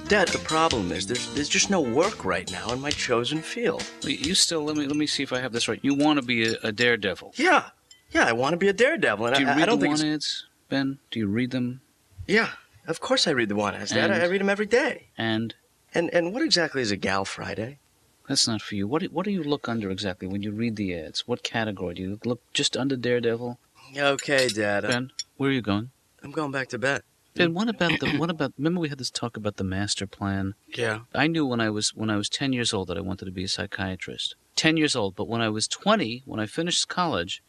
Dad, the problem is there's just no work right now in my chosen field. You still, let me see if I have this right. You want to be a daredevil. Yeah, I want to be a daredevil. And Do you read I don't the think want ads, Ben? Do you read them? Yeah, of course I read the want ads, Dad. I read them every day. And what exactly is a Gal Friday? That's not for you. What do you look under exactly when you read the ads? What category? Do you look just under Daredevil? Okay, Dad. Ben, where are you going? I'm going back to bed. Ben, what about remember we had this talk about the master plan? Yeah. I knew when I was 10 years old that I wanted to be a psychiatrist. 10 years old, but when I was 20, when I finished college,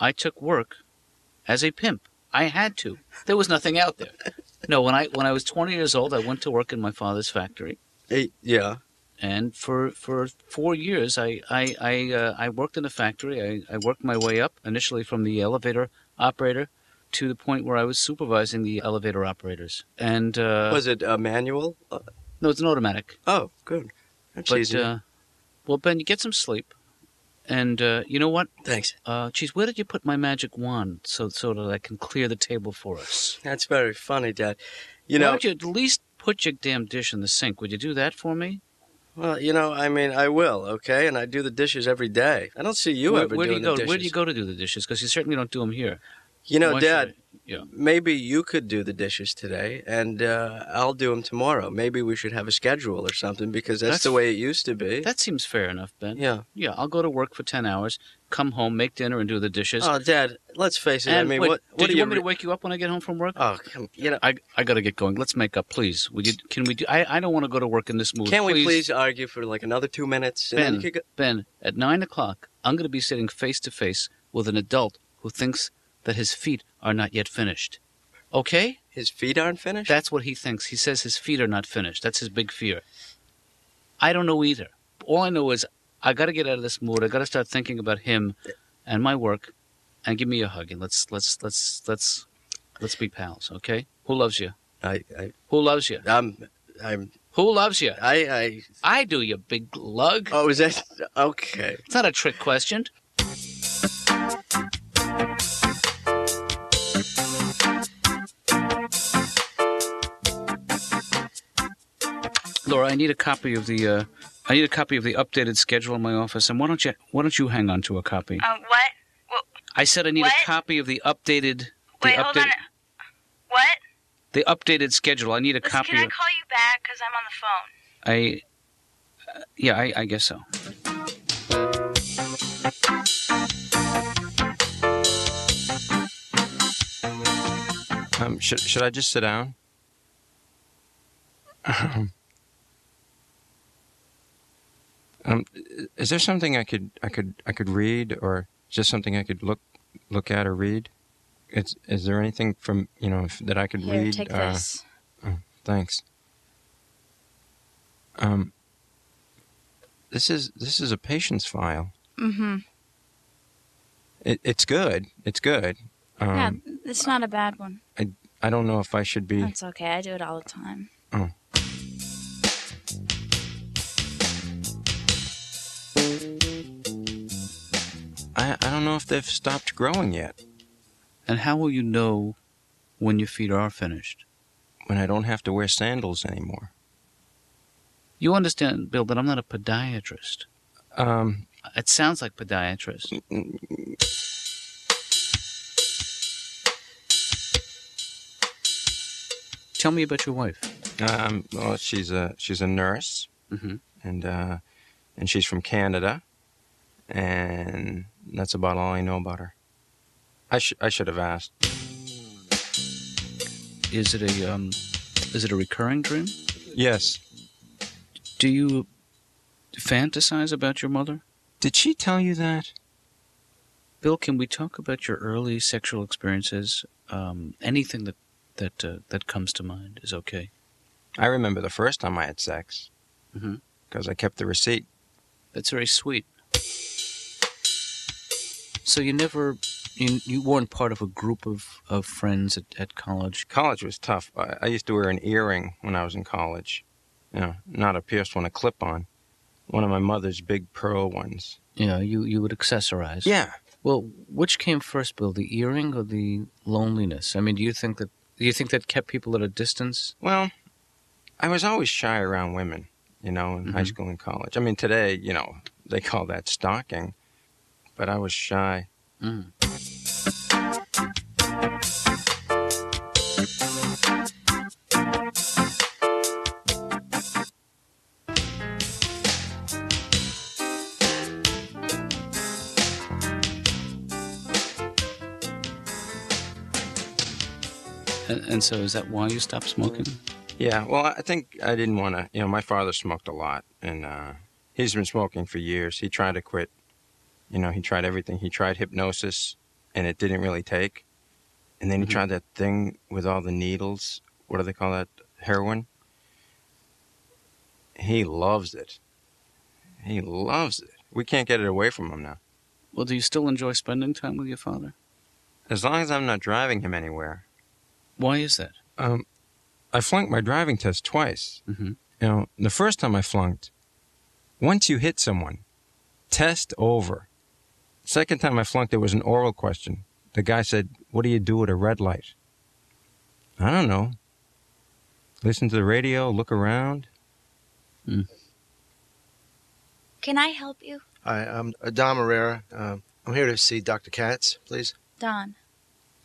I took work as a pimp. I had to. There was nothing out there. No, when I was 20 years old, I went to work in my father's factory. Yeah. And for 4 years, I worked in a factory. I worked my way up, initially from the elevator operator to the point where I was supervising the elevator operators. And was it a manual? No, it's an automatic. Oh, good. That's easy. Well, Ben, you get some sleep. And you know what? Thanks. Geez, where did you put my magic wand so that I can clear the table for us? That's very funny, Dad. Why don't you at least put your damn dish in the sink? Would you do that for me? Well, I will, okay? And I do the dishes every day. I don't see you ever doing the dishes. Where do you go to do the dishes? Because you certainly don't do them here. Dad, maybe you could do the dishes today, and I'll do them tomorrow. Maybe we should have a schedule or something, because that's the way it used to be. That seems fair enough, Ben. Yeah. Yeah, I'll go to work for 10 hours, come home, make dinner, and do the dishes. Oh, Dad, let's face it. And what do you want me to wake you up when I get home from work? Oh, I got to get going. Let's make up, please. Can we do? I don't want to go to work in this mood. Can't we please argue for like another 2 minutes? Ben, at 9 o'clock, I'm going to be sitting face to face with an adult who thinks that his feet are not yet finished. Okay? His feet aren't finished? That's what he thinks. He says his feet are not finished. That's his big fear. I don't know either. All I know is I got to get out of this mood. I got to start thinking about him and my work, and give me a hug, and let's be pals, okay? Who loves you? Who loves you? Who loves you? I do, you big lug. Oh, is that okay? It's not a trick question. Laura, I need a copy of the updated schedule in my office, and why don't you hang on to a copy? What? Well, I said I need a copy of the updated. Wait, hold on. What? The updated schedule. I need a copy. Can I call you back because I'm on the phone? I guess so. Should I just sit down? Is there something I could read, or is there something I could look at or read? Is there anything from that I could read? Take this. Thanks. This is a patient's file. Mm-hmm. It's good. It's good. Yeah, it's not a bad one. I don't know if I should be. That's okay. I do it all the time. Oh. I don't know if they've stopped growing yet. And how will you know when your feet are finished? When I don't have to wear sandals anymore. You understand, Bill, that I'm not a podiatrist. It sounds like podiatrist. Tell me about your wife. Well, she's a nurse, mm-hmm. and she's from Canada, and that's about all I know about her. I should have asked. Is it a recurring dream? Yes. Do you fantasize about your mother? Did she tell you that? Bill, can we talk about your early sexual experiences? Anything that comes to mind is okay. I remember the first time I had sex. Mm-hmm. Because I kept the receipt. That's very sweet. So you weren't part of a group of friends at college? College was tough. I used to wear an earring when I was in college. Not a pierced one, a clip-on. One of my mother's big pearl ones. Yeah, you would accessorize. Yeah. Well, which came first, Bill, the earring or the loneliness? I mean, do you think that kept people at a distance? Well, I was always shy around women, in high school and college. I mean, today, they call that stalking, but I was shy. Mm. And so is that why you stopped smoking? Yeah, well, I think I didn't want to, my father smoked a lot, and he's been smoking for years. He tried to quit. He tried everything. He tried hypnosis, and it didn't really take. And then he tried that thing with all the needles. What do they call that? Heroin? He loves it. He loves it. We can't get it away from him now. Well, do you still enjoy spending time with your father? As long as I'm not driving him anywhere. Why is that? I flunked my driving test twice. Mm-hmm. The first time I flunked, once you hit someone, test over. Second time I flunked, there was an oral question. The guy said, "What do you do at a red light?" I don't know. Listen to the radio, look around. Can I help you? Hi, I'm Dom Irrera. I'm here to see Dr. Katz, please. Don.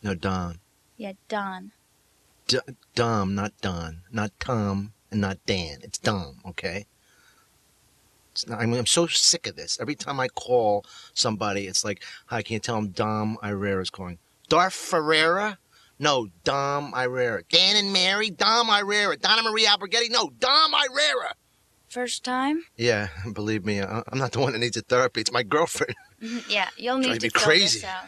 No, Don. Yeah, Don. Dom, not Don. Not Tom and not Dan. It's Dom, okay? I'm so sick of this. Every time I call somebody, it's like, hi, can you tell them Dom Irrera's calling? Darth Ferreira? No, Dom Irrera. Dan and Mary? Dom Irrera. Donna Marie Alberghetti? No, Dom Irrera. First time? Yeah, believe me, I'm not the one that needs a therapy. It's my girlfriend. Yeah, you'll need Drives to me fill crazy. this out.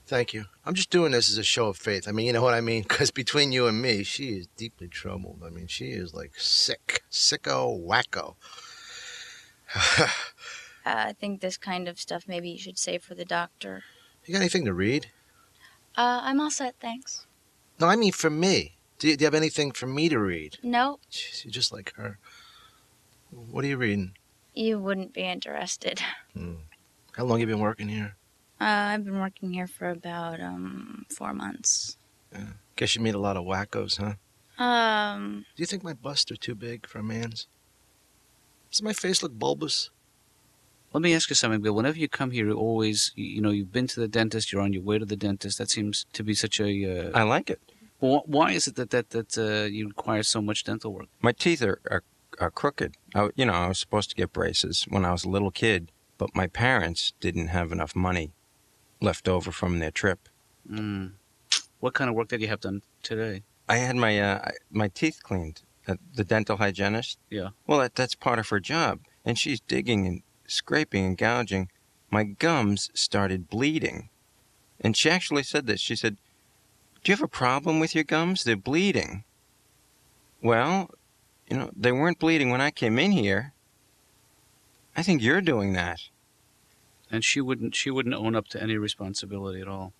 Thank you. I'm just doing this as a show of faith. I mean, you know what I mean? Because between you and me, she is deeply troubled. I mean, she is like sick. Sicko, wacko. I think this kind of stuff maybe you should save for the doctor. You got anything to read? I'm all set, thanks. No, I mean for me. Do you have anything for me to read? No, Jeez, you're just like her. What are you reading? you wouldn't be interested. How long you been working here? I've been working here for about 4 months. Guess you meet a lot of wackos, huh? Do you think my busts are too big for a man's? Does my face look bulbous? Let me ask you something, Bill. Whenever you come here, you always, you've been to the dentist, you're on your way to the dentist. That seems to be such a... I like it. Why is it that you require so much dental work? My teeth are crooked. I was supposed to get braces when I was a little kid, but my parents didn't have enough money left over from their trip. What kind of work did you have done today? I had my teeth cleaned at the dental hygienist. Yeah. Well, that's part of her job, and she's digging and scraping and gouging. My gums started bleeding, and she actually said this. She said, "Do you have a problem with your gums? They're bleeding." Well, they weren't bleeding when I came in here. I think you're doing that. And she wouldn't own up to any responsibility at all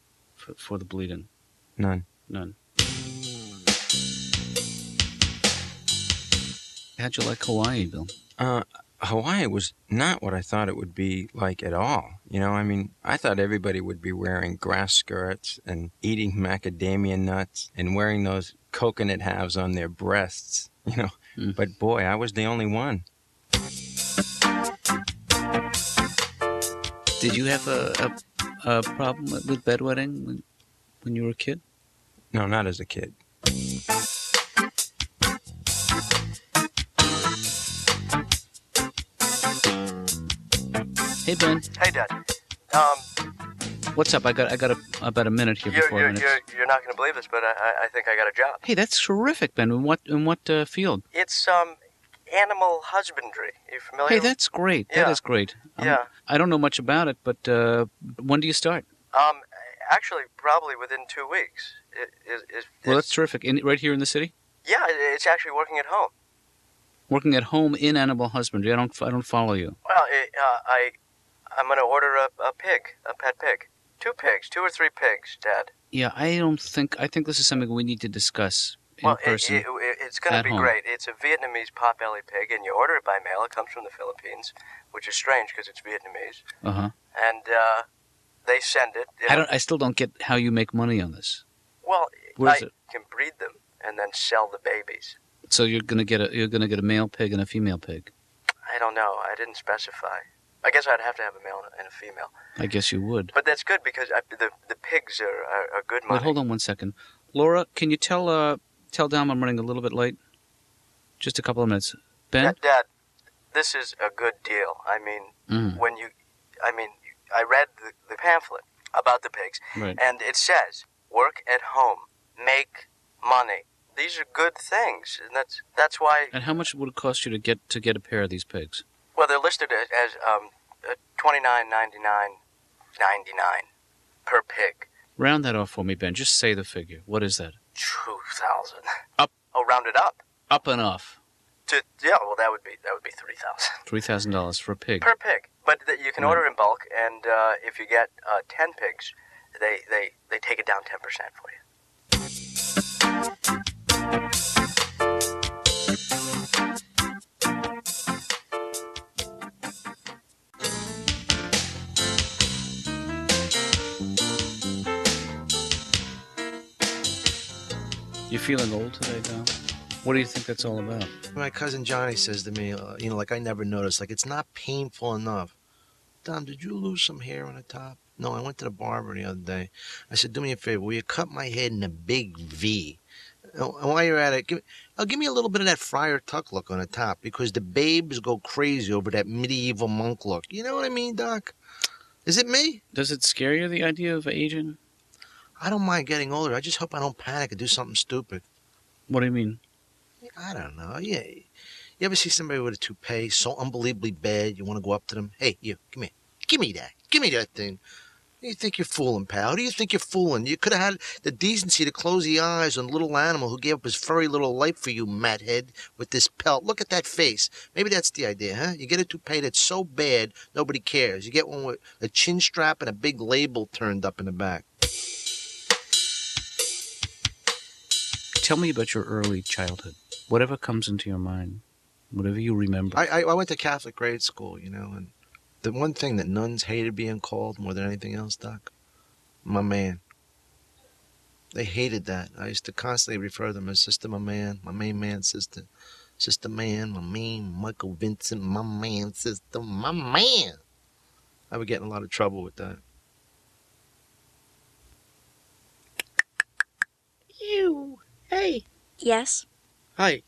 for the bleeding. None. How'd you like Hawaii, Bill? Hawaii was not what I thought it would be like at all. I thought everybody would be wearing grass skirts and eating macadamia nuts and wearing those coconut halves on their breasts, But boy, I was the only one. Did you have a problem with bedwetting when you were a kid? No, not as a kid. Hey, Ben. Hey, Dad. What's up? I got about a minute here before You're not going to believe this, but I think I got a job. Hey, that's terrific, Ben. In what field? It's animal husbandry. Are you familiar? Hey, that's great. Yeah. That is great. Yeah. I don't know much about it, but when do you start? Actually, probably within 2 weeks. Well, that's terrific. Right here in the city? Yeah, it's actually working at home. Working at home in animal husbandry. I don't follow you. Well, I'm going to order a pet pig. 2 pigs, 2 or 3 pigs, Dad. Yeah, I think this is something we need to discuss in person. It's going to be home. great. It's a Vietnamese pot-bellied pig, and you order it by mail. It comes from the Philippines, which is strange because it's Vietnamese. Uh-huh. And they send it. I still don't get how you make money on this. Well, Where's I it? can breed them and then sell the babies. So you're gonna get a male pig and a female pig. I don't know. I didn't specify. I guess I'd have to have a male and a female. I guess you would. But that's good because the pigs are good money. Wait, hold on one second. Laura, can you tell Dom I'm running a little bit late? Just a couple of minutes. Ben? Dad, this is a good deal. I mean, I read the pamphlet about the pigs, right. And it says, work at home, make money. These are good things, and that's why. And how much would it cost you to get a pair of these pigs? Well, they're listed as $29.99 per pig. Round that off for me, Ben. Just say the figure. What is that? 2,000. Up. Oh, round it up. Up and off. Well, that would be 3,000. $3,000 for a pig. Per pig, but you can order in bulk, and if you get 10 pigs, they take it down 10% for you. You feeling old today, Dom? What do you think that's all about? My cousin Johnny says to me, like I never noticed, like it's not painful enough. Dom, did you lose some hair on the top? No, I went to the barber the other day. I said, do me a favor, will you cut my head in a big V? And while you're at it, give me a little bit of that Friar Tuck look on the top, because the babes go crazy over that medieval monk look. You know what I mean, Doc? Is it me? Does it scare you, the idea of aging? I don't mind getting older. I just hope I don't panic and do something stupid. What do you mean? I don't know. Yeah. You ever see somebody with a toupee so unbelievably bad, you want to go up to them? Hey, you, come here. Give me that. Give me that thing. Who do you think you're fooling, pal? Who do you think you're fooling? You could have had the decency to close the eyes on the little animal who gave up his furry little life for you, Mathead, with this pelt. Look at that face. Maybe that's the idea, huh? You get a toupee that's so bad, nobody cares. You get one with a chin strap and a big label turned up in the back. Tell me about your early childhood. Whatever comes into your mind. Whatever you remember. I went to Catholic grade school, and the one thing that nuns hated being called more than anything else, Doc, my man. They hated that. I used to constantly refer to them as Sister My Man, my main man, Sister. Sister Man, my man, Michael Vincent, my man, Sister, my man. I would get in a lot of trouble with that. You. Hey. Yes? Hi.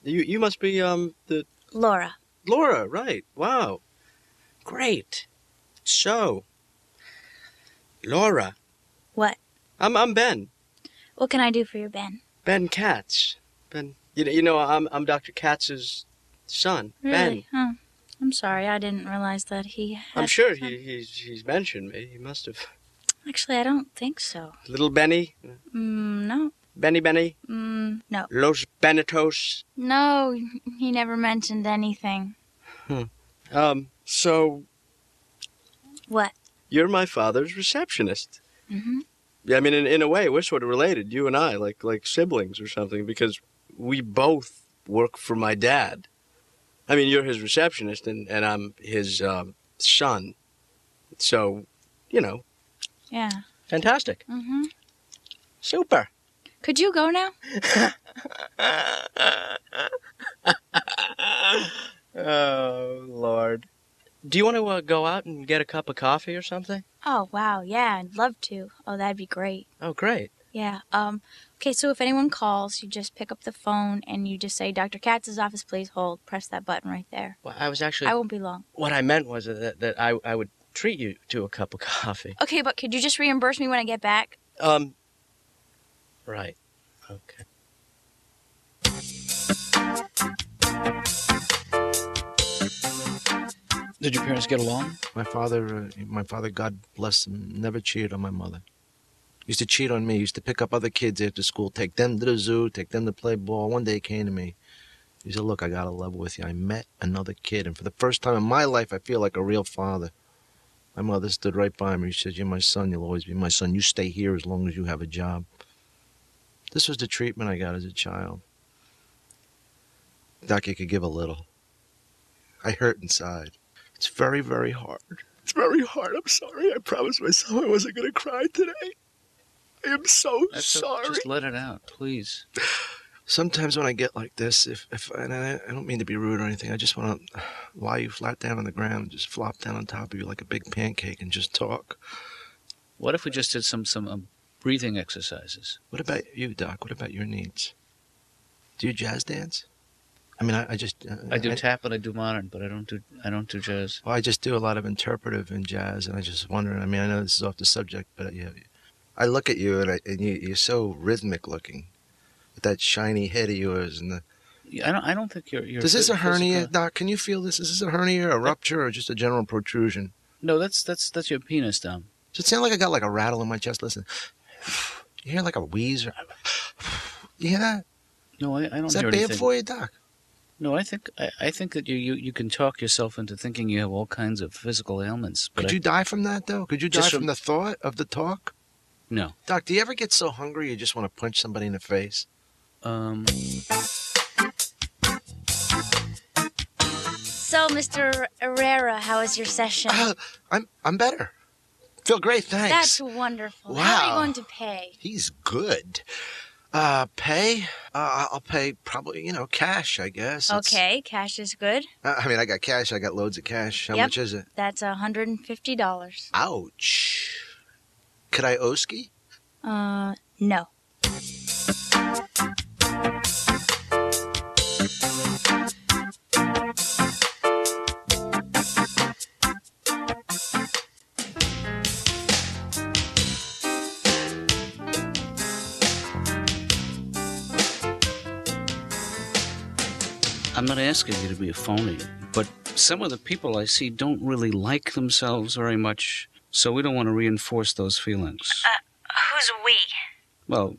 You must be, the... Laura. Laura, right. Wow. Great. So, Laura. What? I'm Ben. What can I do for you, Ben? Ben Katz. Ben, I'm Dr. Katz's son. Really? Ben. Huh. I'm sorry, I didn't realize that he had... I'm sure he's mentioned me. He must have. Actually, I don't think so. Little Benny? No. Benny? No. Los Benitos? No, he never mentioned anything. So... What? You're my father's receptionist. Mm-hmm. Yeah, I mean, in a way, we're sort of related, you and I, like siblings or something, because we both work for my dad. I mean, you're his receptionist, and I'm his son. So, Yeah. Fantastic. Mm-hmm. Super. Could you go now? Oh, Lord. Do you want to go out and get a cup of coffee or something? Oh, wow, yeah, I'd love to. Oh, that'd be great. Oh, great. Yeah, okay, so if anyone calls, you just pick up the phone and you just say, Dr. Katz's office, please hold. Press that button right there. Well, I was actually... I won't be long. What I meant was that I would treat you to a cup of coffee. Okay, but could you just reimburse me when I get back? Right. Okay. Did your parents get along? My father, God bless him, never cheated on my mother. Used to cheat on me. Used to pick up other kids after school, take them to the zoo, take them to play ball. One day he came to me. He said, look, I got to level with you. I met another kid, and for the first time in my life, I feel like a real father. My mother stood right by me. She said, you're my son. You'll always be my son. You stay here as long as you have a job. This was the treatment I got as a child. Doc, you could give a little. I hurt inside. It's very, very hard. It's very hard. I'm sorry. I promised myself I wasn't going to cry today. I am so sorry. Just let it out, please. Sometimes when I get like this, if and I don't mean to be rude or anything, I just want to lie you flat down on the ground and just flop down on top of you like a big pancake and just talk. What if we just did some breathing exercises? What about you, Doc? What about your needs? Do you jazz dance? I mean, I just I do tap and I do modern, but I don't do jazz. Well, I just do a lot of interpretive in jazz, and I just wondering. I mean, I know this is off the subject, but yeah, I look at you and you're so rhythmic looking, with that shiny head of yours and the. Yeah, I don't think you're. Is this a hernia, physical. Doc? Can you feel this? Is this a hernia, a rupture, or just a general protrusion? No, that's your penis, Dom. Does it sound like I got like a rattle in my chest? Listen, you hear like a wheeze? You hear that? No, I don't. Is hear that bad anything. for you, Doc? No, I think that you can talk yourself into thinking you have all kinds of physical ailments. But Could you die from that, though? Could you die Just from the thought of the talk? No. Doc, do you ever get so hungry you just want to punch somebody in the face? So, Mr. Irrera, how was your session? I'm better. Feel great, thanks. That's wonderful. Wow. How are you going to pay? He's good. Pay? I'll pay probably, cash, I guess. Okay, cash is good. I mean, I got cash. I got loads of cash. How Yep. much is it? That's $150. Ouch. Could I oski? No. I'm not asking you to be a phony, but some of the people I see don't really like themselves very much, so we don't want to reinforce those feelings. Who's we? Well,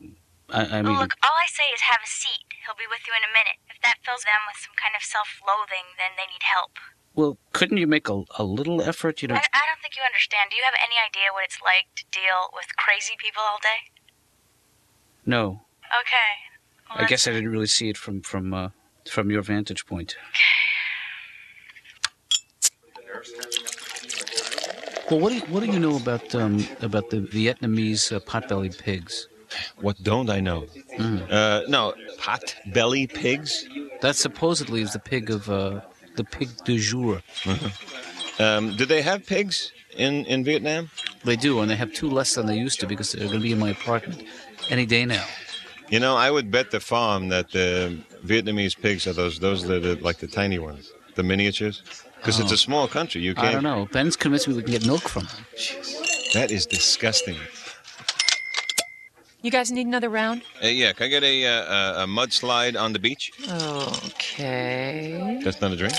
I mean, Look, all I say is have a seat. He'll be with you in a minute. If that fills them with some kind of self-loathing, then they need help. well, couldn't you make a little effort? You know, I don't think you understand. Do you have any idea what it's like to deal with crazy people all day? no. Okay. Well, I guess I didn't really see it from your vantage point. Well, what do you know about the Vietnamese pot-bellied pigs? What don't I know? No, pot-belly pigs? That supposedly is the pig of the pig du jour. Do they have pigs in Vietnam? They do, and they have two less than they used to because they're going to be in my apartment any day now. You know, I would bet the farm that the Vietnamese pigs are those that are like the tiny ones, the miniatures. Because it's a small country. You can't. I don't know. Ben's convinced me we can get milk from them. That is disgusting. You guys need another round? Yeah, can I get a mudslide on the beach? Okay. That's not a drink?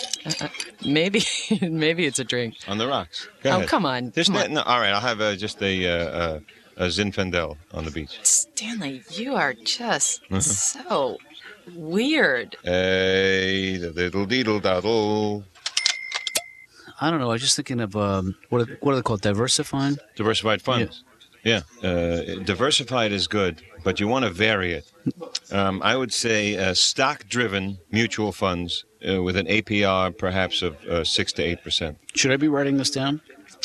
Maybe it's a drink. On the rocks. Go Oh, ahead. come on. Just come on. No, all right, I'll have just a Zinfandel on the beach. Stanley, you are just so weird. Hey, the diddle deedle daddle. I don't know. I was just thinking of what are they called? Diversifying. Diversified funds. Yeah. Diversified is good, but you want to vary it. I would say stock-driven mutual funds with an APR perhaps of 6 to 8%. Should I be writing this down?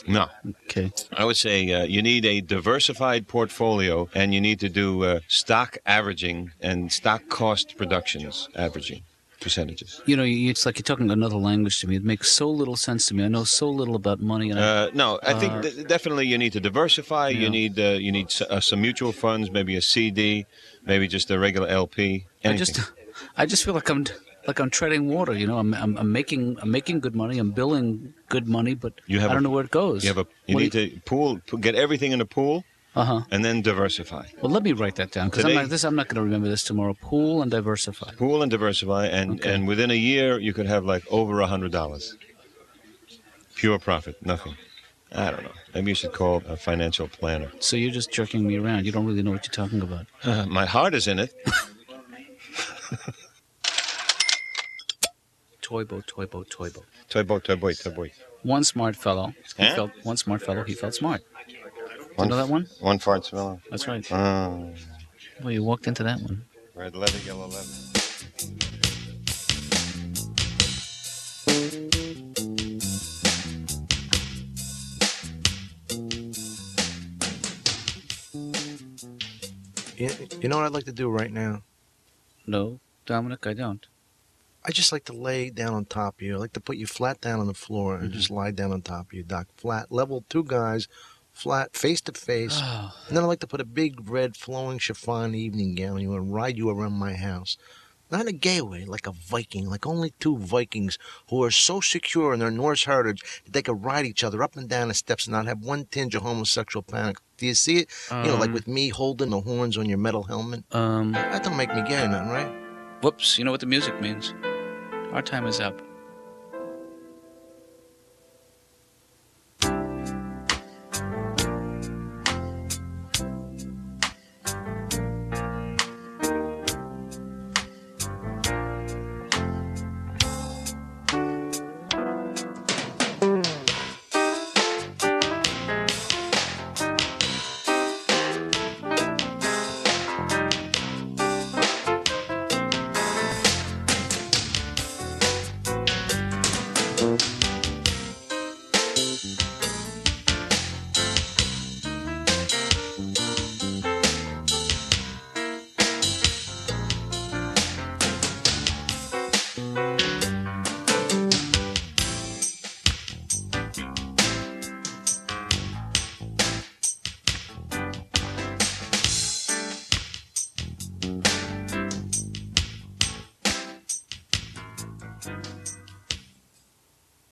No. Okay. I would say you need a diversified portfolio, and you need to do stock averaging and stock cost productions averaging percentages. You know, it's like you're talking another language to me. It makes so little sense to me. I know so little about money. And No, I think definitely you need to diversify. Yeah. You need some mutual funds, maybe a CD, maybe just a regular LP. Anything. I just feel like I'm treading water. You know, I'm making good money. I'm billing good money, but I don't know where it goes. You need to get everything in a pool, and then diversify. Well, let me write that down because I'm not going to remember this tomorrow. Pool and diversify. Pool and diversify, and within a year you could have like over $100, pure profit, nothing. I don't know. Maybe you should call a financial planner. So you're just jerking me around. You don't really know what you're talking about. My heart is in it. Toy boat, toy boat, toy boat. Toy boat, toy boy, toy boy. One smart fellow. He felt smart. You know that one? One fart smell. That's right. Oh. Well, you walked into that one. Red leather, yellow leather. You know what I'd like to do right now? No, Dominic, I don't. I just like to lay down on top of you. I like to put you flat down on the floor and just lie down on top of you, Doc. Flat, level, two guys, flat, face to face. Oh, And then I like to put a big red flowing chiffon evening gown on you and ride you around my house. Not in a gay way, like a Viking, like only two Vikings who are so secure in their Norse heritage that they could ride each other up and down the steps and not have one tinge of homosexual panic. Do you see it? Like with me holding the horns on your metal helmet. That don't make me gay or nothing, right? whoops, you know what the music means. Our time is up.